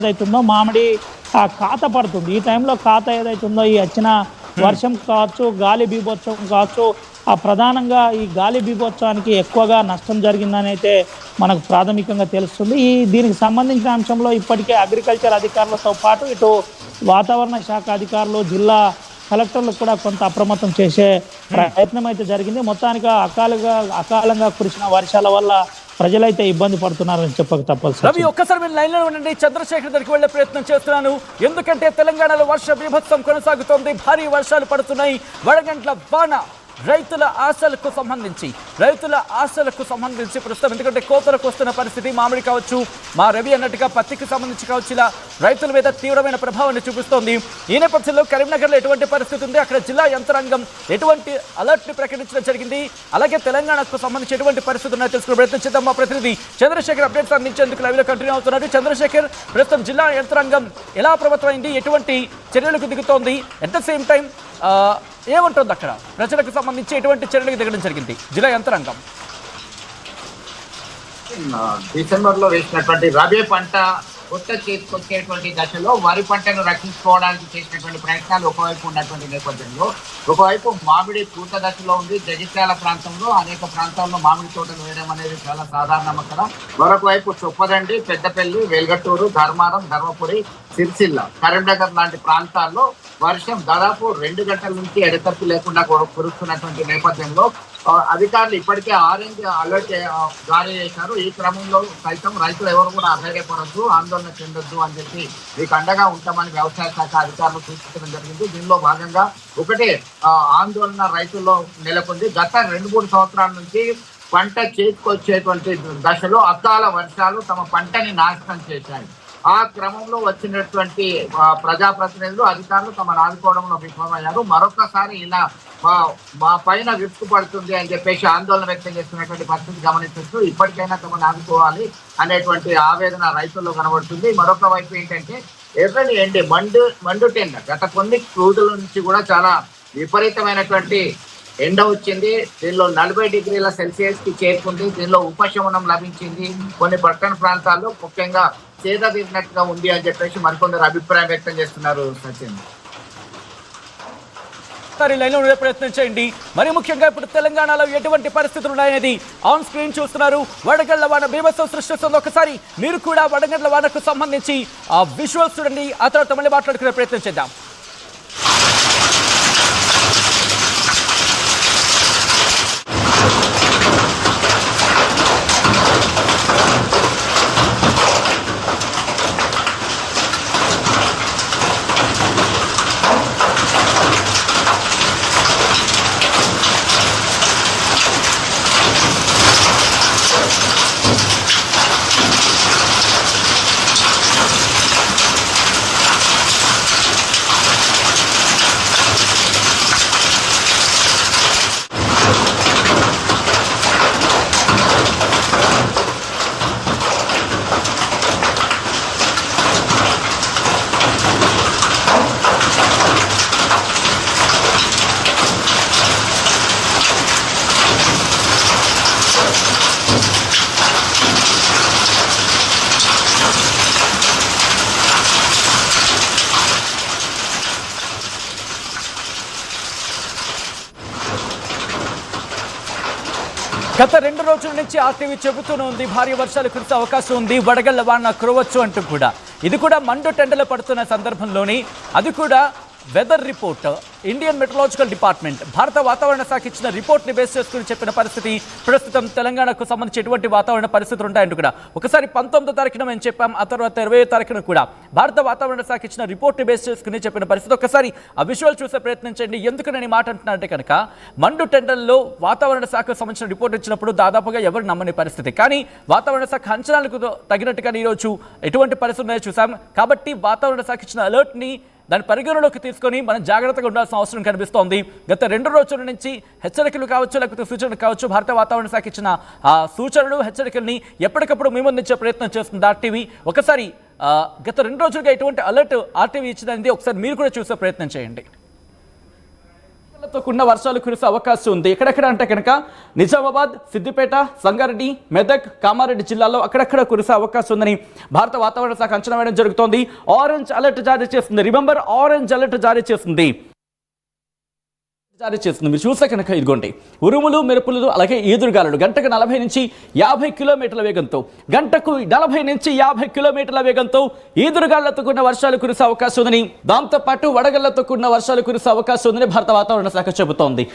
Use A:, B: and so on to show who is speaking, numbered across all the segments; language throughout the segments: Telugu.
A: ఏదైతుందో మామిడి కాత పడుతుంది. ఈ టైంలో కాత ఏదైతుందో ఈ వచ్చిన వర్షం కావచ్చు, గాలి బీభత్సం కావచ్చు, ప్రధానంగా ఈ గాలి బీభత్సానికి ఎక్కువగా నష్టం జరిగిందని అయితే మనకు ప్రాథమికంగా తెలుస్తుంది. దీనికి సంబంధించిన అంశంలో ఇప్పటికే అగ్రికల్చర్ అధికారులతో పాటు ఇటు వాతావరణ శాఖ అధికారులు, జిల్లా కలెక్టర్లు కూడా కొంత అప్రమత్తం చేసే ప్రయత్నం అయితే జరిగింది. మొత్తానికి అకాలంగా కురిసిన వర్షాల వల్ల ప్రజలైతే ఇబ్బంది పడుతున్నారని చెప్పక తప్పదు.
B: రవి, ఒక్కసారి మీరు లైన్ లో ఉండండి. చంద్రశేఖర్ దగ్గరికి వెళ్లే ప్రయత్నం చేస్తున్నాను. ఎందుకంటే తెలంగాణలో వర్ష బీభత్సం కొనసాగుతోంది. భారీ వర్షాలు పడుతున్నాయి. వడగండ్ల వాన రైతుల ఆశలకు సంబంధించి ప్రస్తుతం ఎందుకంటే కోతలకు వస్తున్న పరిస్థితి మామిడి కావచ్చు, మా రవి అన్నట్టుగా పత్తికి సంబంధించి కావచ్చు, ఇలా రైతుల మీద తీవ్రమైన ప్రభావాన్ని చూపిస్తోంది. ఈ నేపథ్యంలో కరీంనగర్లో ఎటువంటి పరిస్థితి ఉంది, అక్కడ జిల్లా యంత్రాంగం ఎటువంటి అలర్ట్ ని ప్రకటించడం జరిగింది, అలాగే తెలంగాణకు సంబంధించి ఎటువంటి పరిస్థితి ఉన్నాయో తెలుసుకునే ప్రయత్నం చేద్దాం. మా ప్రతినిధి చంద్రశేఖర్ అప్డేట్స్ అందించేందుకు లైవ్ లో కంటిన్యూ అవుతున్నారు. చంద్రశేఖర్, ప్రస్తుతం జిల్లా యంత్రాంగం ఎలా అప్రమత్తమైంది, ఎటువంటి చర్యలకు దిగుతోంది, అట్ ద సేమ్ టైం ఏముంటుంది అక్కడ ప్రజలకు సంబంధించి ఎటువంటి చర్యలకు దిగడం జరిగింది జిల్లా యంత్రాంగం?
C: డిసెంబర్ లో వేసినటువంటి రబీ పంట కొత్త చేతికొచ్చేటువంటి దశలో వరి పంటను రక్షించుకోవడానికి చేసినటువంటి ప్రయత్నాలు ఒకవైపు ఉన్నటువంటి నేపథ్యంలో, ఒకవైపు మామిడి పూత దశలో ఉంది. జగిత్యాల ప్రాంతంలో అనేక ప్రాంతాల్లో మామిడి తోటలు వేయడం అనేది చాలా సాధారణం అక్కడ. మరొక వైపు చొప్పదండి, పెద్దపల్లి, వెల్గటూరు, ధర్మారం, ధర్మపురి, సిరిసిల్ల, కరీంనగర్ లాంటి ప్రాంతాల్లో వర్షం దాదాపు 2 గంటల నుంచి ఎడతెరిపి లేకుండా కురుస్తున్నటువంటి నేపథ్యంలో అధికారులు ఇప్పటికే ఆరెంజ్ అలర్ట్ జారీ చేశారు. ఈ క్రమంలో సైతం రైతులు ఎవరు కూడా అధైర్యపడద్దు, ఆందోళన చెందొద్దు అని చెప్పి మీకు అండగా ఉంటామని వ్యవసాయ శాఖ అధికారులు సూచించడం జరిగింది. దీనిలో భాగంగా ఒకటే ఆందోళన రైతుల్లో నెలకొంది. గత 2-3 సంవత్సరాల నుంచి పంట చేతికొచ్చేటువంటి దశలో అకాల వర్షాలు తమ పంటని నాశనం చేశాయి. ఆ క్రమంలో వచ్చినటువంటి ప్రజాప్రతినిధులు, అధికారులు తమను ఆదుకోవడంలో విఫలమయ్యారు. మరొకసారి ఇలా మా పైన విరుచుకు పడుతుంది అని చెప్పేసి ఆందోళన వ్యక్తం చేస్తున్నటువంటి పరిస్థితి గమనించవచ్చు. ఇప్పటికైనా తమను ఆదుకోవాలి అనేటువంటి ఆవేదన రైతుల్లో కనబడుతుంది. మరొక వైపు ఏంటంటే ఎర్రని ఎండి మండుటెండ గత కొన్ని రోజుల నుంచి కూడా చాలా విపరీతమైనటువంటి ఎండ వచ్చింది. దీనిలో 40 డిగ్రీల సెల్సియస్ కి చేరుకుంది. దీనిలో ఉపశమనం లభించింది. కొన్ని పట్టణ ప్రాంతాల్లో ముఖ్యంగా చేద తీరినట్టుగా ఉంది అని చెప్పేసి మరికొందరు అభిప్రాయం వ్యక్తం చేస్తున్నారు. సచిన్,
B: లైన్ లో ప్రయత్నం చేయండి. మరి ముఖ్యంగా ఇప్పుడు తెలంగాణలో ఎటువంటి పరిస్థితులు ఉన్నాయనేది ఆన్ స్క్రీన్ చూస్తున్నారు. వడగళ్ల వాన బీభత్సం సృష్టిస్తుంది. ఒకసారి మీరు కూడా వడగళ్ల వానకు సంబంధించి ఆ విజువల్స్ చూడండి. ఆ తర్వాత మళ్ళీ మాట్లాడుకునే ప్రయత్నం చేద్దాం. గత 2 రోజుల నుంచి ఆర్టీవీ చెబుతూనే ఉంది భారీ వర్షాలు కురిసే అవకాశం ఉంది, వడగళ్ల వాన కురవచ్చు అంటూ కూడా. ఇది కూడా మండు టెండలు పడుతున్న సందర్భంలోని అది కూడా weather report, Indian meteorological department, భారత వాతావరణ శాఖ ఇచ్చిన రిపోర్ట్ని బేస్ చేసుకుని చెప్పిన పరిస్థితి ప్రస్తుతం తెలంగాణకు సంబంధించి ఎటువంటి వాతావరణ పరిస్థితులు ఉంటాయంటూ కూడా. ఒకసారి 19వ తారీఖున మేము చెప్పాం, ఆ తర్వాత 20వ తారీఖున కూడా భారత వాతావరణ శాఖ ఇచ్చిన రిపోర్ట్ని బేస్ చేసుకుని చెప్పిన పరిస్థితి. ఒకసారి ఆ విజువల్ చూసే ప్రయత్నం చేయండి. ఎందుకు నేను ఈ మాట అంటున్నానంటే కనుక మండు టెండర్లో వాతావరణ శాఖకు సంబంధించిన రిపోర్ట్ ఇచ్చినప్పుడు దాదాపుగా ఎవరు నమ్మని పరిస్థితి. కానీ వాతావరణ శాఖ అంచనాలకు తగినట్టుగా ఈరోజు ఎటువంటి పరిస్థితులు ఉన్నాయో చూసాం. కాబట్టి వాతావరణ శాఖ ఇచ్చిన అలర్ట్ని దాని పరిగణలోకి తీసుకొని మనం జాగ్రత్తగా ఉండాల్సిన అవసరం కనిపిస్తోంది. గత 2 రోజుల నుంచి హెచ్చరికలు కావచ్చు, లేకపోతే సూచనలు కావచ్చు, భారత వాతావరణ శాఖ ఇచ్చిన సూచనలు, హెచ్చరికల్ని ఎప్పటికప్పుడు మేమందించే ప్రయత్నం చేస్తుంది ఆర్టీవీ. ఒకసారి గత 2 రోజులుగా ఎటువంటి అలర్ట్ ఆర్టీవీ ఇచ్చింది ఒకసారి మీరు కూడా చూసే ప్రయత్నం చేయండి. తో కూడిన వర్షాలు కురిసే అవకాశం ఉంది. ఎక్కడెక్కడ అంటే కనుక నిజామాబాద్, సిద్దిపేట, సంగారెడ్డి, మెదక్, కామారెడ్డి జిల్లాలో అక్కడక్కడ కురిసే అవకాశం ఉందని భారత వాతావరణ శాఖ అంచనా వేయడం జరుగుతోంది. ఆరెంజ్ అలర్ట్ జారీ చేస్తుంది. రిమెంబర్, ఆరెంజ్ అలర్ట్ జారీ చేస్తుంది. మీరు చూస్తే కనుక ఇదిగోండి, ఉరుములు, మెరుపులు, అలాగే ఈదురుగాలులు గంటకు 40 నుంచి 50 కిలోమీటర్ల వేగంతో, గంటకు 40 నుంచి 50 కిలోమీటర్ల వేగంతో ఈదురుగాళ్లతో కూడిన వర్షాలు కురిసే అవకాశం ఉందని, దాంతోపాటు వడగళ్లతో కూడిన వర్షాలు కురిసే అవకాశం ఉందని భారత వాతావరణ శాఖ చెబుతోంది.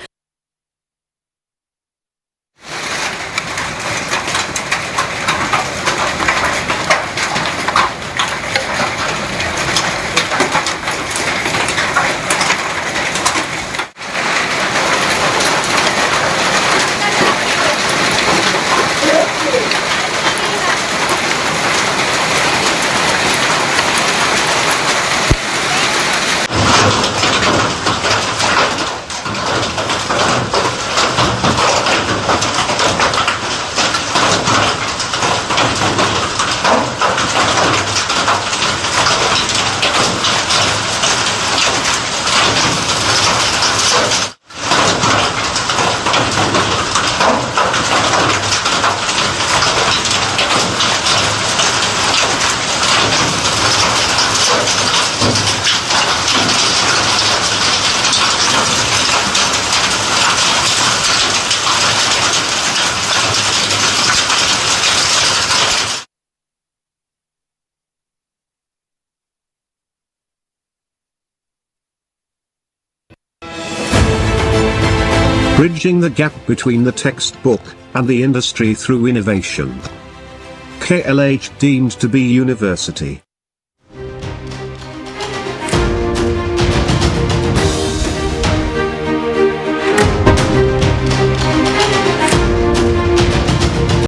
D: Bridging the gap between the textbook and the industry through innovation. KLH deemed to be university.